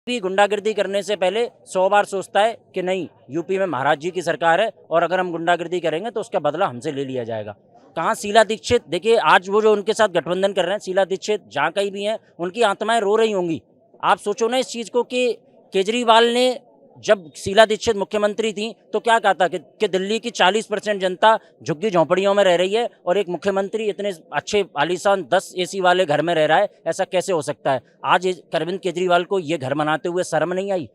भी गुंडागर्दी करने से पहले 100 बार सोचता है कि नहीं, यूपी में महाराज जी की सरकार है और अगर हम गुंडागर्दी करेंगे तो उसका बदला हमसे ले लिया जाएगा। कहाँ शीला दीक्षित, देखिए आज वो जो उनके साथ गठबंधन कर रहे हैं, शीला दीक्षित जहाँ कहीं भी हैं, उनकी आत्माएं रो रही होंगी। आप सोचो ना इस चीज़ को कि केजरीवाल ने जब शीला दीक्षित मुख्यमंत्री थी तो क्या कहा था कि दिल्ली की 40% जनता झुग्गी झोंपड़ियों में रह रही है और एक मुख्यमंत्री इतने अच्छे आलीशान 10 एसी वाले घर में रह रहा है, ऐसा कैसे हो सकता है। आज अरविंद केजरीवाल को ये घर बनाते हुए शर्म नहीं आई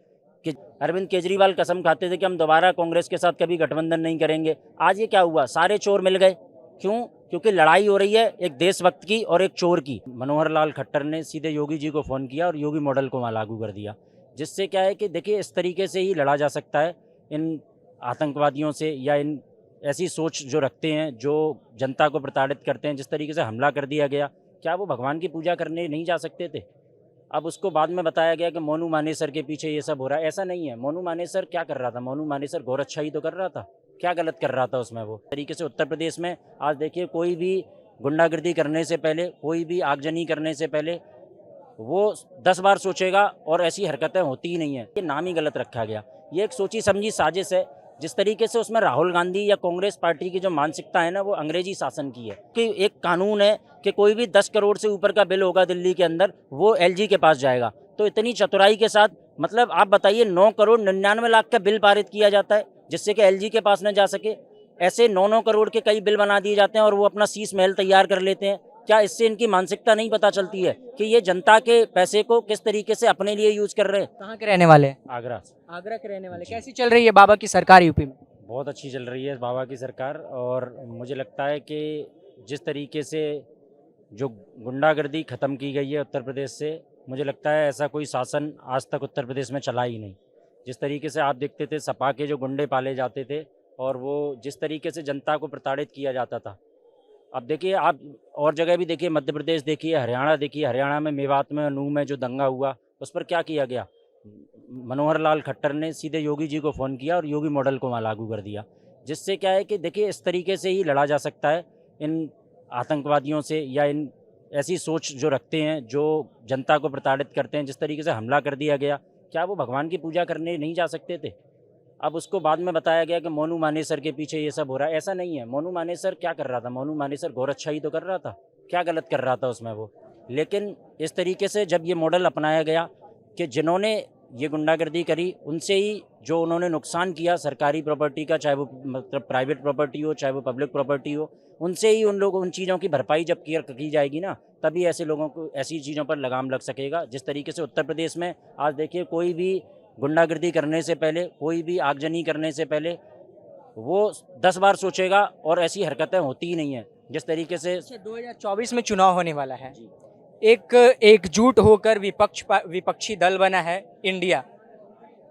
कि अरविंद केजरीवाल कसम खाते थे कि हम दोबारा कांग्रेस के साथ कभी गठबंधन नहीं करेंगे। आज ये क्या हुआ, सारे चोर मिल गए। क्यों? क्योंकि लड़ाई हो रही है एक देशभक्त की और एक चोर की। मनोहर लाल खट्टर ने सीधे योगी जी को फ़ोन किया और योगी मॉडल को वहाँ लागू कर दिया, जिससे क्या है कि देखिए इस तरीके से ही लड़ा जा सकता है इन आतंकवादियों से या इन ऐसी सोच जो रखते हैं, जो जनता को प्रताड़ित करते हैं। जिस तरीके से हमला कर दिया गया, क्या वो भगवान की पूजा करने नहीं जा सकते थे? अब उसको बाद में बताया गया कि मोनू मानेसर के पीछे ये सब हो रहा है। ऐसा नहीं है। मोनू मानेसर क्या कर रहा था? मोनू मानेसर गोरक्षाही तो कर रहा था। क्या गलत कर रहा था उसमें? वो तरीके से उत्तर प्रदेश में आज देखिए कोई भी गुंडागर्दी करने से पहले, कोई भी आगजनी करने से पहले वो 10 बार सोचेगा और ऐसी हरकतें होती ही नहीं है। ये नाम ही गलत रखा गया। ये एक सोची समझी साजिश है। जिस तरीके से उसमें राहुल गांधी या कांग्रेस पार्टी की जो मानसिकता है ना, वो अंग्रेजी शासन की है कि एक कानून है कि कोई भी 10 करोड़ से ऊपर का बिल होगा दिल्ली के अंदर, वो एलजी के पास जाएगा। तो इतनी चतुराई के साथ, मतलब आप बताइए 9 करोड़ 99 लाख का बिल पारित किया जाता है जिससे कि एलजी के पास न जा सके। ऐसे 9-9 करोड़ के कई बिल बना दिए जाते हैं और वो अपना शीश महल तैयार कर लेते हैं। क्या इससे इनकी मानसिकता नहीं पता चलती है कि ये जनता के पैसे को किस तरीके से अपने लिए यूज कर रहे हैं? कहाँ के रहने वाले हैं? आगरा से। आगरा के रहने वाले। कैसी चल रही है बाबा की सरकार यूपी में? बहुत अच्छी चल रही है बाबा की सरकार। और मुझे लगता है कि जिस तरीके से जो गुंडागर्दी ख़त्म की गई है उत्तर प्रदेश से, मुझे लगता है ऐसा कोई शासन आज तक उत्तर प्रदेश में चला ही नहीं। जिस तरीके से आप देखते थे सपा के जो गुंडे पाले जाते थे और वो जिस तरीके से जनता को प्रताड़ित किया जाता था, अब देखिए आप और जगह भी देखिए, मध्य प्रदेश देखिए, हरियाणा देखिए। हरियाणा में मेवात में नूह में जो दंगा हुआ, उस पर क्या किया गया? मनोहर लाल खट्टर ने सीधे योगी जी को फ़ोन किया और योगी मॉडल को वहाँ लागू कर दिया, जिससे क्या है कि देखिए इस तरीके से ही लड़ा जा सकता है इन आतंकवादियों से या इन ऐसी सोच जो रखते हैं, जो जनता को प्रताड़ित करते हैं। जिस तरीके से हमला कर दिया गया, क्या वो भगवान की पूजा करने नहीं जा सकते थे? अब उसको बाद में बताया गया कि मोनू मानेसर के पीछे ये सब हो रहा है। ऐसा नहीं है। मोनू मानेसर क्या कर रहा था? मोनू मानेसर गोरक्षाही तो कर रहा था। क्या गलत कर रहा था उसमें वो? लेकिन इस तरीके से जब ये मॉडल अपनाया गया कि जिन्होंने ये गुंडागर्दी करी, उनसे ही जो उन्होंने नुकसान किया सरकारी प्रॉपर्टी का, चाहे वो मतलब प्राइवेट प्रॉपर्टी हो, चाहे वो पब्लिक प्रॉपर्टी हो, उनसे ही उन चीज़ों की भरपाई जब की जाएगी ना, तभी ऐसे लोगों को ऐसी चीज़ों पर लगाम लग सकेगा। जिस तरीके से उत्तर प्रदेश में आज देखिए कोई भी गुंडागर्दी करने से पहले, कोई भी आगजनी करने से पहले वो 10 बार सोचेगा और ऐसी हरकतें होती ही नहीं है। जिस तरीके से 2024 में चुनाव होने वाला है, एक एकजुट होकर विपक्षी दल बना है इंडिया।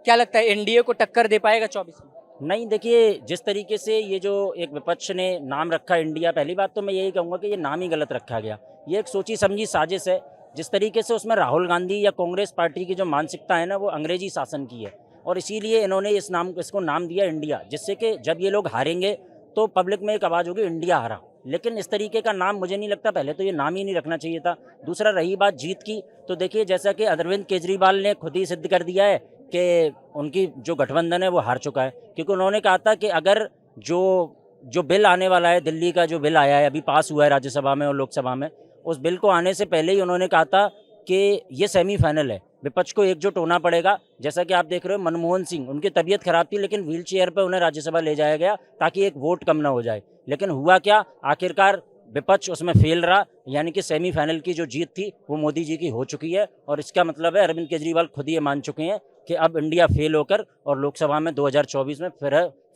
क्या लगता है एनडीए को टक्कर दे पाएगा 24 में? नहीं, देखिए जिस तरीके से ये जो एक विपक्ष ने नाम रखा इंडिया, पहली बात तो मैं यही कहूँगा कि ये नाम ही गलत रखा गया। ये एक सोची समझी साजिश है। जिस तरीके से उसमें राहुल गांधी या कांग्रेस पार्टी की जो मानसिकता है ना, वो अंग्रेजी शासन की है और इसीलिए इन्होंने इसको नाम दिया इंडिया, जिससे कि जब ये लोग हारेंगे तो पब्लिक में एक आवाज़ होगी इंडिया हारा। लेकिन इस तरीके का नाम मुझे नहीं लगता, पहले तो ये नाम ही नहीं रखना चाहिए था। दूसरा, रही बात जीत की, तो देखिए जैसा कि अरविंद केजरीवाल ने खुद ही सिद्ध कर दिया है कि उनकी जो गठबंधन है वो हार चुका है, क्योंकि उन्होंने कहा था कि अगर जो बिल आने वाला है, दिल्ली का जो बिल आया है, अभी पास हुआ है राज्यसभा में और लोकसभा में, उस बिल को आने से पहले ही उन्होंने कहा था कि ये सेमीफाइनल है, विपक्ष को एकजुट होना पड़ेगा। जैसा कि आप देख रहे हो, मनमोहन सिंह, उनकी तबीयत खराब थी लेकिन व्हील चेयर पर उन्हें राज्यसभा ले जाया गया ताकि एक वोट कम ना हो जाए। लेकिन हुआ क्या? आखिरकार विपक्ष उसमें फेल रहा, यानी कि सेमीफाइनल की जो जीत थी वो मोदी जी की हो चुकी है। और इसका मतलब है अरविंद केजरीवाल खुद ये मान चुके हैं कि अब इंडिया फेल होकर और लोकसभा में 2024 में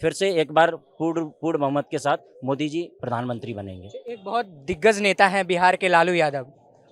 फिर से एक बार पूर्ण बहुमत के साथ मोदी जी प्रधानमंत्री बनेंगे। एक बहुत दिग्गज नेता हैं बिहार के लालू यादव,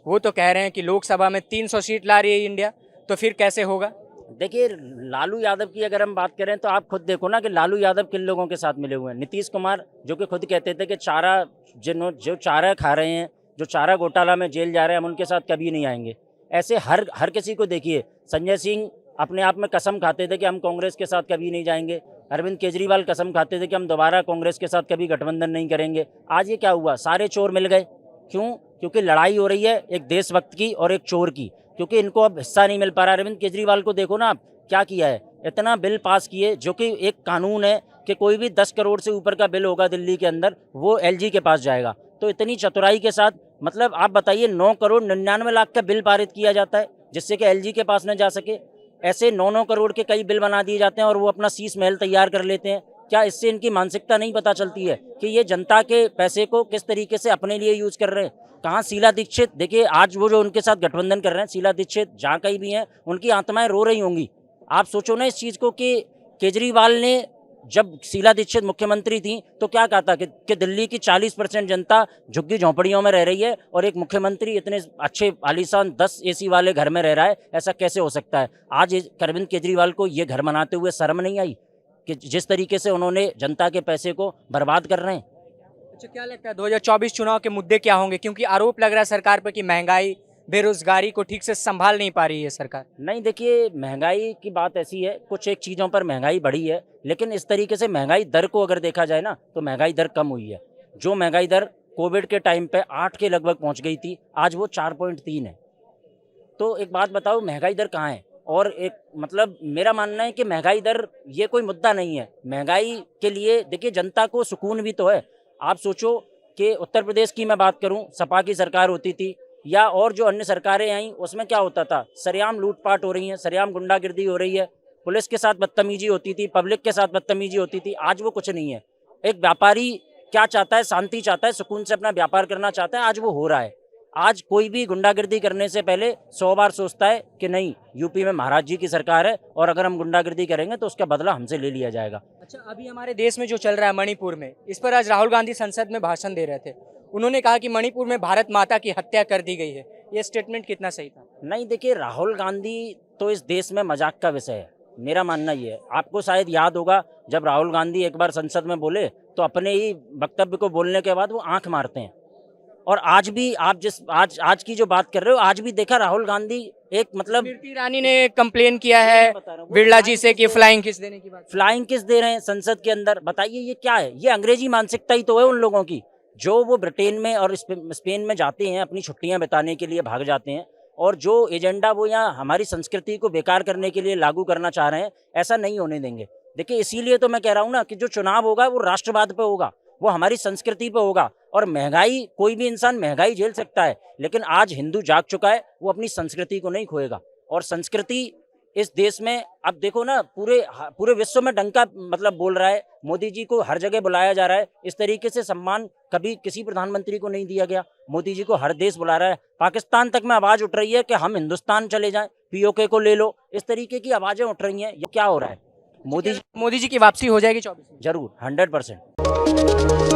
वो तो कह रहे हैं कि लोकसभा में 300 सीट ला रही है इंडिया, तो फिर कैसे होगा? देखिए लालू यादव की अगर हम बात करें तो आप खुद देखो ना कि लालू यादव किन लोगों के साथ मिले हुए हैं। नीतीश कुमार, जो कि खुद कहते थे कि जो चारा खा रहे हैं, जो चारा घोटाला में जेल जा रहे हैं, हम उनके साथ कभी नहीं आएंगे। ऐसे हर किसी को देखिए। संजय सिंह अपने आप में कसम खाते थे कि हम कांग्रेस के साथ कभी नहीं जाएंगे। अरविंद केजरीवाल कसम खाते थे कि हम दोबारा कांग्रेस के साथ कभी गठबंधन नहीं करेंगे। आज ये क्या हुआ? सारे चोर मिल गए। क्यों? क्योंकि लड़ाई हो रही है एक देशभक्त की और एक चोर की। क्योंकि इनको अब हिस्सा नहीं मिल पा रहा। अरविंद केजरीवाल को देखो ना आप क्या किया है, इतना बिल पास किए जो कि एक कानून है कि कोई भी 10 करोड़ से ऊपर का बिल होगा दिल्ली के अंदर वो एलजी के पास जाएगा। तो इतनी चतुराई के साथ मतलब आप बताइए 9 करोड़ 99 लाख का बिल पारित किया जाता है जिससे कि एलजी के पास न जा सके। ऐसे 9-9 करोड़ के कई बिल बना दिए जाते हैं और वो अपना शीश महल तैयार कर लेते हैं। क्या इससे इनकी मानसिकता नहीं पता चलती है कि ये जनता के पैसे को किस तरीके से अपने लिए यूज कर रहे हैं? कहाँ शीला दीक्षित, देखिए आज वो जो उनके साथ गठबंधन कर रहे हैं, शीला दीक्षित जहाँ कहीं भी हैं उनकी आत्माएं रो रही होंगी। आप सोचो ना इस चीज़ को कि केजरीवाल ने जब शीला दीक्षित मुख्यमंत्री थी तो क्या कहा था कि दिल्ली की 40% जनता झुग्गी झोंपड़ियों में रह रही है और एक मुख्यमंत्री इतने अच्छे आलीशान 10 एसी वाले घर में रह रहा है, ऐसा कैसे हो सकता है? आज अरविंद केजरीवाल को ये घर बनाते हुए शर्म नहीं आई कि जिस तरीके से उन्होंने जनता के पैसे को बर्बाद कर रहे हैं? अच्छा, क्या लगता है 2024 चुनाव के मुद्दे क्या होंगे? क्योंकि आरोप लग रहा है सरकार पर कि महंगाई, बेरोजगारी को ठीक से संभाल नहीं पा रही है सरकार। नहीं, देखिए महंगाई की बात ऐसी है, कुछ एक चीज़ों पर महंगाई बढ़ी है, लेकिन इस तरीके से महंगाई दर को अगर देखा जाए ना तो महंगाई दर कम हुई है। जो महंगाई दर कोविड के टाइम पे 8 के लगभग पहुंच गई थी, आज वो 4.3 है। तो एक बात बताओ, महंगाई दर कहाँ है? और एक मतलब मेरा मानना है कि महंगाई दर ये कोई मुद्दा नहीं है। महंगाई के लिए देखिए जनता को सुकून भी तो है। आप सोचो कि उत्तर प्रदेश की मैं बात करूं, सपा की सरकार होती थी या और जो अन्य सरकारें आईं उसमें क्या होता था? सरेआम लूटपाट हो रही है, सरेआम गुंडागिर्दी हो रही है, पुलिस के साथ बदतमीजी होती थी, पब्लिक के साथ बदतमीजी होती थी। आज वो कुछ नहीं है। एक व्यापारी क्या चाहता है? शांति चाहता है, सुकून से अपना व्यापार करना चाहता है। आज वो हो रहा है। आज कोई भी गुंडागिर्दी करने से पहले 100 बार सोचता है कि नहीं, यूपी में महाराज जी की सरकार है और अगर हम गुंडागिर्दी करेंगे तो उसका बदला हमसे ले लिया जाएगा। अच्छा, अभी हमारे देश में जो चल रहा है मणिपुर में, इस पर आज राहुल गांधी संसद में भाषण दे रहे थे। उन्होंने कहा कि मणिपुर में भारत माता की हत्या कर दी गई है। ये स्टेटमेंट कितना सही था? नहीं, देखिए राहुल गांधी तो इस देश में मजाक का विषय है, मेरा मानना ये है। आपको शायद याद होगा जब राहुल गांधी एक बार संसद में बोले तो अपने ही वक्तव्य को बोलने के बाद वो आंख मारते हैं। और आज भी आप आज की जो बात कर रहे हो, आज भी देखा राहुल गांधी एक मतलब स्मृति ईरानी ने कंप्लेन किया है बिरला जी से कि फ्लाइंग किस देने की बात। फ्लाइंग किस दे रहे हैं संसद के अंदर? बताइए ये क्या है? ये अंग्रेजी मानसिकता ही तो है उन लोगों की, जो वो ब्रिटेन में और स्पेन में जाते हैं अपनी छुट्टियां बिताने के लिए, भाग जाते हैं और जो एजेंडा वो यहाँ हमारी संस्कृति को बेकार करने के लिए लागू करना चाह रहे हैं, ऐसा नहीं होने देंगे। देखिए इसीलिए तो मैं कह रहा हूँ ना कि जो चुनाव होगा वो राष्ट्रवाद पे होगा, वो हमारी संस्कृति पे होगा। और महंगाई, कोई भी इंसान महंगाई झेल सकता है, लेकिन आज हिंदू जाग चुका है, वो अपनी संस्कृति को नहीं खोएगा। और संस्कृति इस देश में अब देखो ना पूरे विश्व में डंका मतलब बोल रहा है। मोदी जी को हर जगह बुलाया जा रहा है। इस तरीके से सम्मान कभी किसी प्रधानमंत्री को नहीं दिया गया। मोदी जी को हर देश बुला रहा है। पाकिस्तान तक में आवाज उठ रही है कि हम हिंदुस्तान चले जाएं, पीओके को ले लो। इस तरीके की आवाजें उठ रही हैं। ये क्या हो रहा है? मोदी जी की वापसी हो जाएगी 24 में? जरूर, 100%।